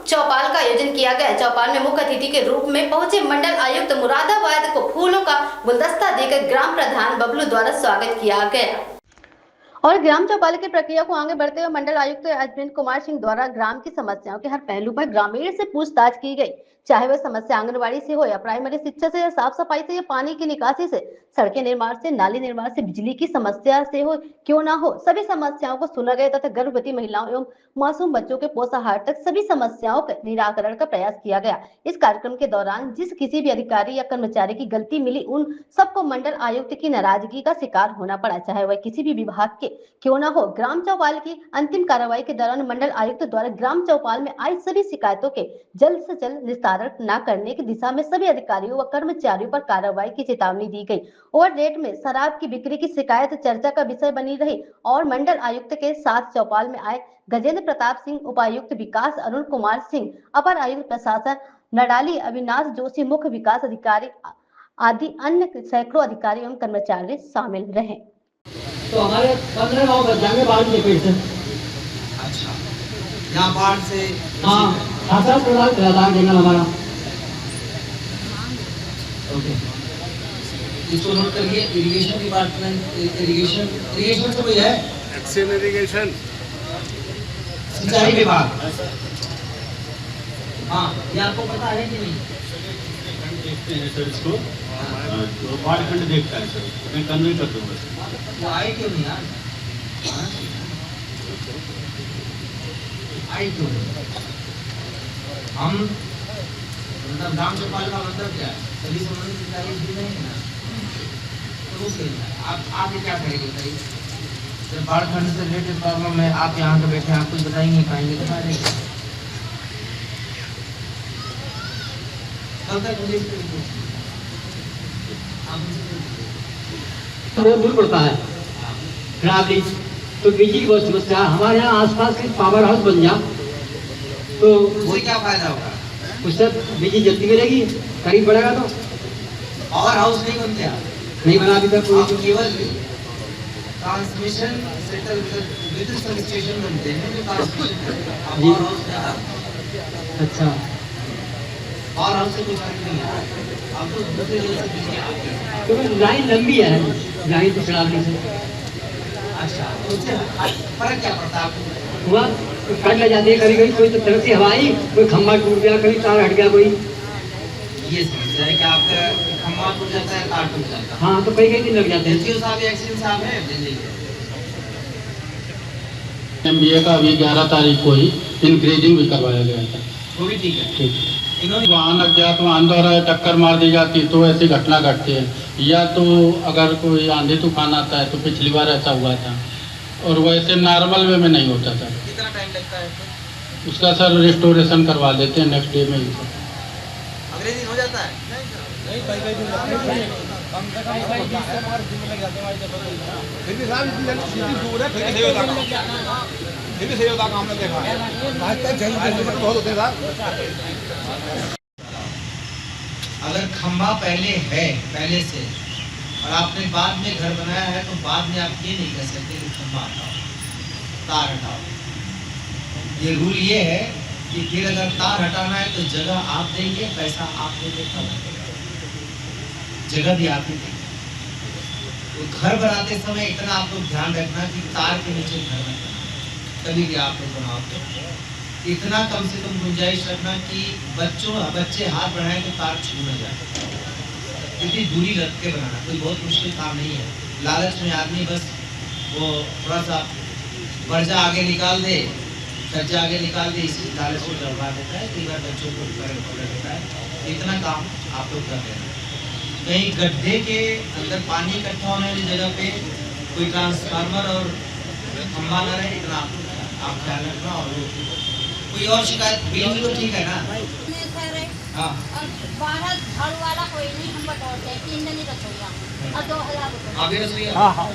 चौपाल का आयोजन किया गया। चौपाल में मुख्य अतिथि के रूप में पहुंचे मंडल आयुक्त मुरादाबाद को फूलों का गुलदस्ता देकर ग्राम प्रधान बबलू द्वारा स्वागत किया गया और ग्राम चौपाल की प्रक्रिया को आगे बढ़ते हुए मंडल आयुक्त अरविंद कुमार सिंह द्वारा ग्राम की समस्याओं के हर पहलू पर ग्रामीण से पूछताछ की गई, चाहे वह समस्या आंगनबाड़ी से हो या प्राइमरी शिक्षा से या साफ सफाई से या पानी की निकासी से, सड़कें निर्माण से, नाली निर्माण से, बिजली की समस्या से हो क्यों ना हो, सभी समस्याओं को सुना गया तथा गर्भवती महिलाओं एवं मासूम बच्चों के पोषाहार तक सभी समस्याओं के निराकरण का प्रयास किया गया। इस कार्यक्रम के दौरान जिस किसी भी अधिकारी या कर्मचारी की गलती मिली उन सबको मंडल आयुक्त की नाराजगी का शिकार होना पड़ा, चाहे वह किसी भी विभाग के क्यों ना हो। ग्राम चौपाल की अंतिम कार्रवाई के दौरान मंडल आयुक्त द्वारा ग्राम चौपाल में आई सभी शिकायतों के जल्द से जल्द निस्तारण न करने की दिशा में सभी अधिकारियों व कर्मचारियों पर कार्रवाई की चेतावनी दी गई। ओवर रेट में शराब की बिक्री की शिकायत चर्चा का विषय बनी रही और मंडल आयुक्त के साथ चौपाल में आए गजेंद्र प्रताप सिंह, उपायुक्त विकास अरुण कुमार सिंह, अपर आयुक्त प्रशासन नडाली अविनाश जोशी, मुख्य विकास अधिकारी आदि अन्य सैकड़ों अधिकारी एवं कर्मचारी शामिल रहे। तो हमारे 15 गाँव बच जाएंगे बाढ़ के पेट से। अच्छा, यहाँ बाढ़ से हाँ, 50% जंगल हमारा। ओके, इसको नोट करिए। इरिगेशन डिपार्टमेंट, इरिगेशन तो कोई है? एक्शन इरिगेशन, सिंचाई विभाग। हाँ, ये आपको पता है कि नहीं? देखते हैं सर इसको, तो बाढ़ खंड देखता है सर, मैं कन्वे कर दूंगा। वो आए क्यों नहीं यार? आए क्यों नहीं? हम मतलब ग्राम चौपाल का मतलब क्या है? सभी संबंधित अधिकारी भी नहीं है ना, तो उसके आप ये क्या करेंगे बताइए? जब बाढ़ खंड से रिलेटेड प्रॉब्लम है, आप यहाँ पे बैठे आप कुछ बता ही नहीं पाएंगे, तो क्या कल तक मुझे बहुत दूर पड़ता है खराबली, तो बिजली की बहुत समस्या। हमारे यहाँ आसपास के पावर हाउस बन जा तो उससे क्या फायदा होगा? उससे बिजली जल्दी मिलेगी, करीब बढ़ेगा तो। पावर हाउस नहीं बनते आप, नहीं बना अभी तक आप केवल ट्रांसमिशन सेंटर विद्युत सब स्टेशन बनते हैं जो ट्रांसमिशन जी। पावर हाउस में अच्छा, पावर हाउस से कोई फर्क नहीं है, आपको दूसरे जगह से बिजली आती है। क्योंकि लाइन लंबी है, लाइन तो खराबली से। अच्छा, तो उससे फर्क क्या पड़ता है आपको? हुआ कट लग जाती है कभी कभी, कोई तो तरफ से हवा आई, कोई खंभा टूट गया, कभी तार हट गया कोई। ये समस्या है कि आपका खंभा टूट जाता है, तार टूट जाता है। हाँ, तो कई कई दिन लग जाते हैं। एसडीओ साहब, एक्सीडेंट साहब है दिल्ली के। MBA का अभी 11 तारीख को ही इंक्रीजिंग भी करवाया गया था। वो भी ठीक है। ठीक, इन्होंने वाहन अज्ञात वाहन द्वारा टक्कर मार दी जाती तो ऐसी घटना घटती है, या तो अगर कोई आंधी तूफान आता है, तो पिछली बार ऐसा हुआ था, और वैसे नॉर्मल वे में नहीं होता था। कितना टाइम लगता है? उसका सर रिस्टोरेशन करवा देते हैं नेक्स्ट डे में ही। अगले दिन हो जाता है? नहीं, कई दिन लगते हैं, कम से कम 20 से 5 दिन लग जाते हैं हमारी जगह। फिर भी साहब इतनी सीधी दूर है, फिर भी सही होता काम, फिर भी सही होता काम हमने देखा है। आज तक जल्दी बहुत होते हैं साहब। अगर खंभा पहले है, पहले से, और आपने बाद में घर बनाया है, तो बाद में आप ये नहीं कह सकते कि खंभा हटाओ, तार हटाओ। ये रूल ये है कि फिर अगर तार हटाना है तो जगह आप देंगे, पैसा आप देंगे, जगह भी आप ही देंगे। तो घर बनाते समय इतना आप लोग ध्यान रखना कि तार के नीचे घर न बनाओ, कभी भी आप लोग बनाओ तो इतना कम से कम गुंजाइश रखना कि बच्चे हाथ बढ़ाएं तो तार छू न जाए। इतनी दूरी रख के बनाना कोई बहुत मुश्किल काम नहीं है। लालच में आदमी बस वो थोड़ा सा पर्जा आगे निकाल दे, कर्जा आगे निकाल दे, इसी लालच में डरवा देता है, कई बार बच्चों को कर देता है। इतना काम आप लोग कर देना। कहीं गड्ढे के अंदर पानी इकट्ठा होने वाली जगह पे कोई ट्रांसफार्मर और खंभा न रहे, इतना आप ख्याल रखना। और कोई और शिकायत बिल तो ठीक है ना? हाँ, और बाहर झाड़ू वाला कोई नहीं, हम बताते हैं 3 दिन ही रसोईया और 2000 रुपये। आप भी रसोईया? हाँ हाँ,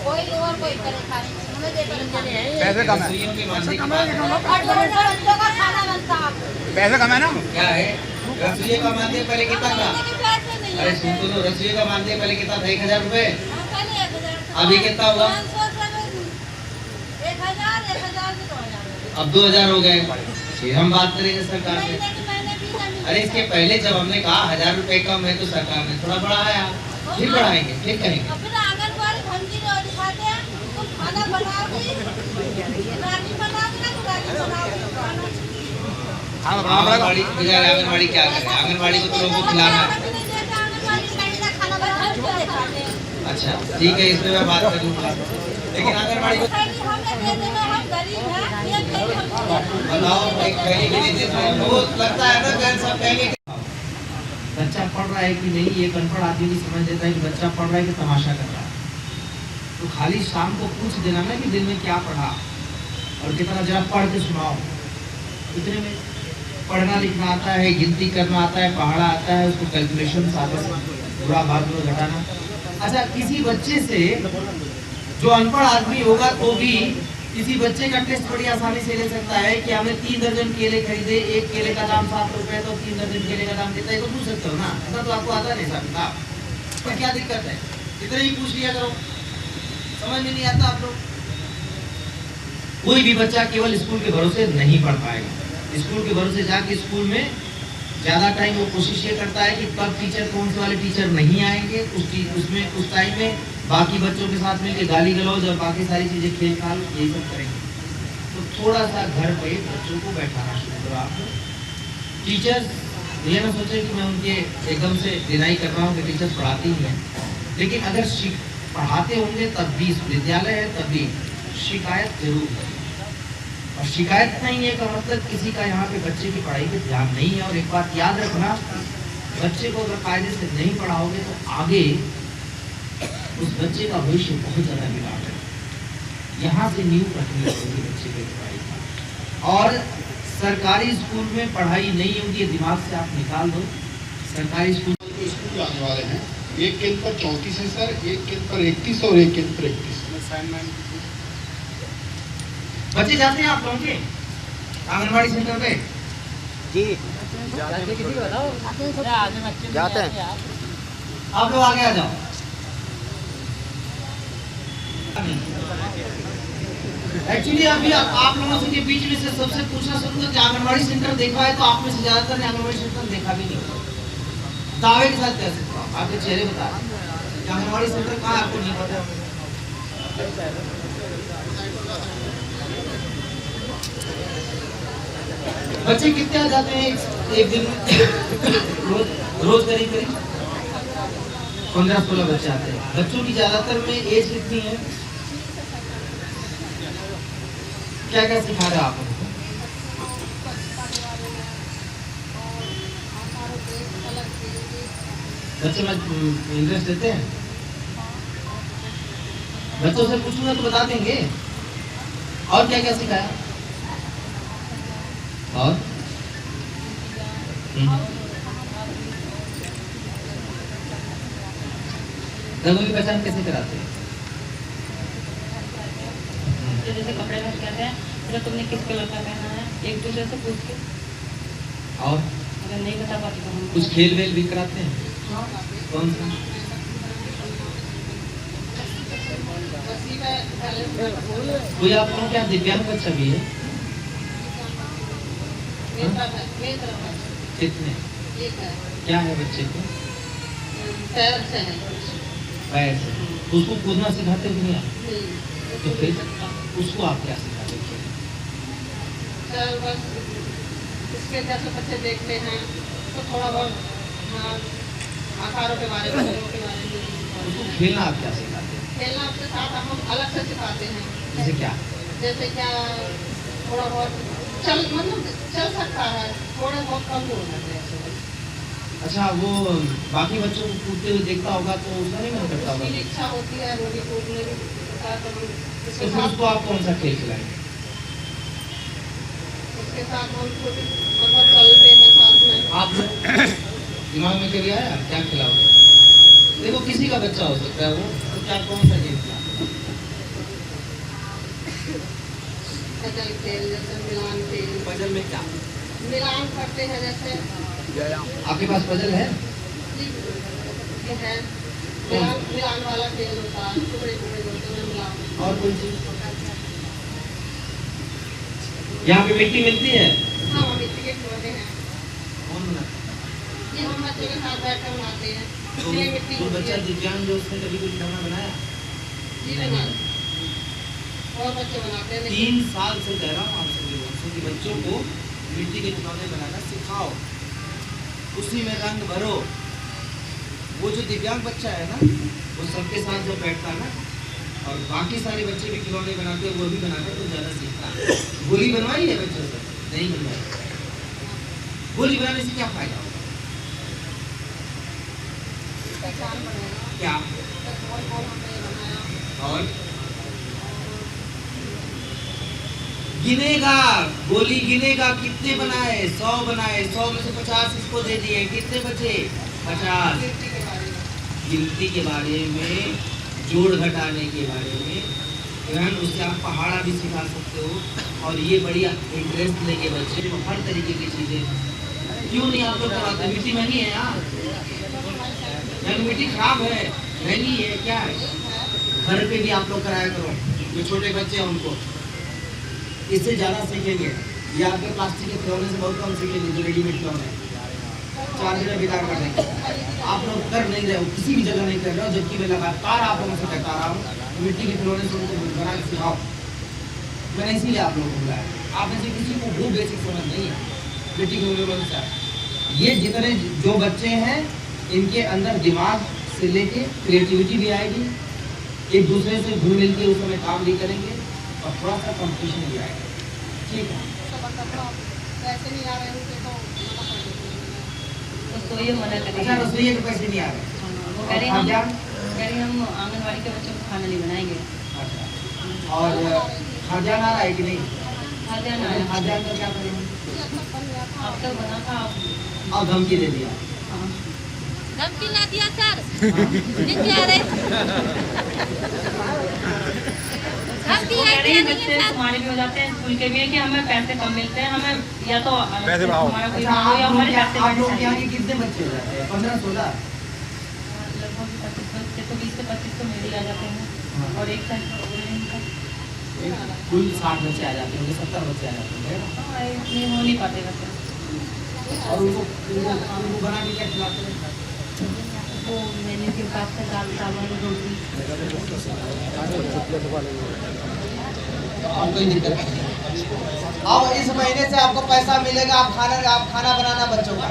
कोई और कोई परेशानी नहीं, हमें देते हैं। पैसे कम है, रसोइयों के मानदेय की बात और 2 बच्चों का खाना बनता है। पैसे कम है ना। क्या है? रसोइये का मानदेय पहले कितना था? पैसे नहीं अरे है। सुन तो लो, रसोइये का मानदेय पहले कितना था? 1000 रुपए। पहले 1000। अभी कितना हुआ? 500 से 1000, 1000 से 2000। अब 2000 हो गए। फिर हम बात करेंगे सरकार से। अरे इसके पहले जब हमने कहा 1000 रुपए कम है तो सरकार ने थोड़ा बढ़ाया, फिर बढ़ाएंगे, फिर कहेंगे। और फिर आंगनबाड़ी धमकी और दिखाते हैं तुम खाना बनाओगी, राखी बनाओगी ना, तो राखी बनाओगी खाना। आंगनबाड़ी बेचारे आंगनबाड़ी क्या करे, आंगनबाड़ी को तो लोगों को खिलाना है। खाना बनाओगी। अच्छा ठीक है, इसमें मैं बात करूँगा, लेकिन आंगनबाड़ी को हमें दे देना, हम गरीब हैं, ये कहीं हमको बताओ एक कहेंगे कि नहीं देते हैं, वो लगता है ना कि सब कहेंगे बच्चा पढ़ रहा है कि नहीं, एक अनपढ़ आदमी भी समझ लेता है कि बच्चा पढ़ रहा है कि तमाशा कर रहा है। तो खाली शाम को पूछ देना ना कि दिन में क्या पढ़ा और कितना, जरा पढ़ के सुनाओ। इतने में पढ़ना लिखना आता है, गिनती करना आता है, पहाड़ा आता है, उसको कैलकुलेशन आता है, बुरा भाग में घटाना। अच्छा किसी बच्चे से जो अनपढ़ आदमी होगा तो भी किसी बच्चे का टेस्ट बड़ी आसानी से ले सकता है कि हमने 3 दर्जन केले खरीदे, एक केले का दाम 7 रुपए, तो 3 दर्जन केले का दाम कितना है तो पूछ सकते हो ना। ऐसा तो आपको आता नहीं साहब किताब, तो क्या दिक्कत है, इतना ही पूछ लिया करो, समझ में नहीं आता आप लोग। कोई भी बच्चा केवल स्कूल के भरोसे नहीं पढ़ पाएगा। स्कूल के भरोसे जाके स्कूल में ज्यादा टाइम वो कोशिश ये करता है कि कब टीचर, कौन से वाले टीचर नहीं आएंगे, उसमें उस टाइम में बाकी बच्चों के साथ मिलकर गाली गलौज और बाकी सारी चीजें खेल खाल यही सब करेंगे। तो थोड़ा सा घर पे बच्चों को बैठाना शुरू करो आप। टीचर्स ये ना सोचे कि मैं उनके एकदम से डिनाई कर रहा हूँ कि टीचर्स पढ़ाती ही हैं, लेकिन अगर पढ़ाते होंगे तब भी, विद्यालय है तब भी शिकायत जरूर है। और शिकायत नहीं है का मतलब किसी का यहाँ पे बच्चे की पढ़ाई पे ध्यान नहीं है। और एक बात याद रखना, बच्चे को अगर कायदे से नहीं पढ़ाओगे तो आगे उस बच्चे का भविष्य बहुत ज़्यादा बिगाड़ है। यहाँ से नींव रखनी होगी बच्चे की पढ़ाई का। और सरकारी स्कूल में पढ़ाई नहीं होगी, ये दिमाग से आप निकाल दो। सरकारी स्कूल स्कूल आने वाले हैं, एक केंद्र पर 34 है सर, एक केंद्र पर 31 और एक केंद्र पर 31। बच्चे जाते हैं आप लोगों के आंगनबाड़ी सेंटर पे? जी जाते हैं। आप लोग आगे आ जाओ। एक्चुअली अभी आप लोगों से के बीच में से सबसे पूछना शुरू कि आंगनबाड़ी सेंटर देखा है, तो आप में से ज्यादातर ने आंगनबाड़ी सेंटर देखा भी नहीं। दावे के साथ कह सकते हो, आपके चेहरे बता रहे हैं आंगनबाड़ी सेंटर कहाँ है, आपको नहीं पता। बच्चे कितने आ जाते हैं एक दिन में? रोज करीब 15-16 बच्चे आते हैं। बच्चों की ज्यादातर में एज कितनी है? क्या क्या सिखा रहे आप उनको? बच्चे में इंटरेस्ट लेते हैं? बच्चों से पूछूंगा तो बता देंगे। और क्या क्या सिखाया? और रंगों की पहचान कैसे कराते हैं? जैसे कपड़े में कहते हैं तो तुमने किस कलर का पहना है, एक दूसरे से पूछ के। और अगर नहीं बता पाते तो हम कुछ खेल वेल भी कराते हैं? कौन सा? कोई आप लोगों के यहाँ दिव्यांग बच्चा भी है? कितने? क्या है बच्चे को? पैर से। उसको कूदना सिखाते हो नहीं आप? तो फिर उसको आप क्या सिखाते हो? बस इसके जैसे बच्चे देखते हैं तो थोड़ा बहुत आकारों के बारे में, उसको खेलना आप क्या सिखाते हैं? खेलना के साथ हम अलग से सिखाते हैं। जैसे क्या? जैसे क्या थोड़ा बहुत चल सकता है, थोड़े बहुत कम हो जाते हैं। अच्छा, वो बाकी बच्चों को कूदते हुए देखता होगा तो उसका नहीं मन करता होगा? उसकी इच्छा होती है वो भी कूदने की। तो फिर उसको आप कौन सा खेल खिलाएंगे? उसके साथ हम खुद मतलब चलते हैं साथ में। आप दिमाग में कभी आया क्या खिलाओगे? देखो किसी का बच्चा हो सकता है वो, तो क्या कौन सा गेम खिलाओगे? पजल खेल, जैसे मिलान खेल। पजल में क्या मिलान करते हैं जैसे। आपके पास पजल है? ये है मिलान वाला खेल होता है, टुकड़े टुकड़े होते हैं मिलान। और कोई चीज? यहाँ पे मिट्टी मिलती है? खिलौने हैं कौन बनाता है? ये हम बच्चों के साथ बैठ कर बनाते हैं तो क्ले मिट्टी जो बच्चा दिव्यांग जो उसने कभी कोई खिलौना बनाया? जी बना और बच्चे बनाते हैं 3 साल से कह रहा हूँ आप सभी लोगों से कि बच्चों को मिट्टी के खिलौने बनाना सिखाओ, उसी में रंग भरो। वो जो दिव्यांग बच्चा है ना, वो सबके साथ जब बैठता है ना, और बाकी सारे बच्चे भी खिलौने बनाते हैं, वो भी बनाते हैं, तो ज़्यादा सीखता है। गोली बनवाई है बच्चों से? नहीं बनवाई। गोली बनाने से क्या फायदा होगा? पहचान बनेगा क्या? गोल गोल हमने ये बनाया और गिनेगा, गोली गिनेगा, कितने बनाए? 100 बनाए, 100 में से 50 इसको दे दिए, कितने बचे? 50। गिनती के बारे में गिनती के बारे में, जोड़ घटाने के बारे में, इवन उससे आप पहाड़ा भी सिखा सकते हो। और ये बढ़िया इंटरेस्ट लेके बच्चे को हर तरीके की चीजें क्यों नहीं आप लोग कराते? मिट्टी महंगी है यार, मिट्टी खराब है, महंगी है, क्या है? घर पे भी आप लोग कराया करो, जो छोटे बच्चे हैं उनको, इससे ज़्यादा सीखेंगे। ये आपके प्लास्टिक के खिलौने से बहुत कम सीखेंगे, जो रेडीमेड खिलौने 4 दिन में बेकार कर देंगे। आप लोग कर नहीं रहे हो, किसी भी जगह नहीं कर रहे हो, जबकि मैं लगातार आप लोगों से कहता रहा हूँ मिट्टी के खिलौने से उनको बना के सिखाओ। मैंने इसीलिए आप लोगों को बुलाया। आप में से किसी को वो बेसिक समझ नहीं है मिट्टी के खिलौने से। ये जितने जो बच्चे हैं, इनके अंदर दिमाग से लेके क्रिएटिविटी भी आएगी, एक दूसरे से घुल मिल के उस समय काम भी करेंगे, और थोड़ा सा कंपटीशन भी आएगा। ठीक है? पैसे नहीं आ रहे उनके तो मना कर देते हैं उसको ये मना अच्छा, करेंगे। रसोइये के पैसे नहीं आ रहे? वो कह रहे हम आंगनबाड़ी के बच्चों को खाना नहीं बनाएंगे। अच्छा, और खाद्यान्न आ रहा है कि नहीं? खाद्यान्न आया। खाद्यान्न का क्या करेंगे? अब तक बना था, अब धमकी दे दिया। धमकी ना दिया सर नीचे आ रहे धमकी वो है कह रहे कि हैं नहीं बच्चे है सर तुम्हारे भी हो जाते हैं, स्कूल के भी है कि हमें पैसे कम मिलते हैं, हमें या तो पैसे बढ़ाओ। हमारा कोई अच्छा, हो या हमारे पैसे आप लोग बढ़ यहाँ जाएंगे। के कितने बच्चे हो जाते हैं? 15-16? लगभग 25 बच्चे तो 20 से 25 तो मेरे ही आ जाते हैं, और एक साइड कुल 60 बच्चे आ जाते होंगे, 70 बच्चे आ जाते होंगे ना? इतने हो नहीं पाते बच्चे। और उनको बना के क्या खिलाते हैं? वो मेन्यू के हिसाब से दाल चावल रोटी। और कोई दिक्कत नहीं। अब इस महीने से आपको पैसा मिलेगा, आप खाना बनाना बच्चों का।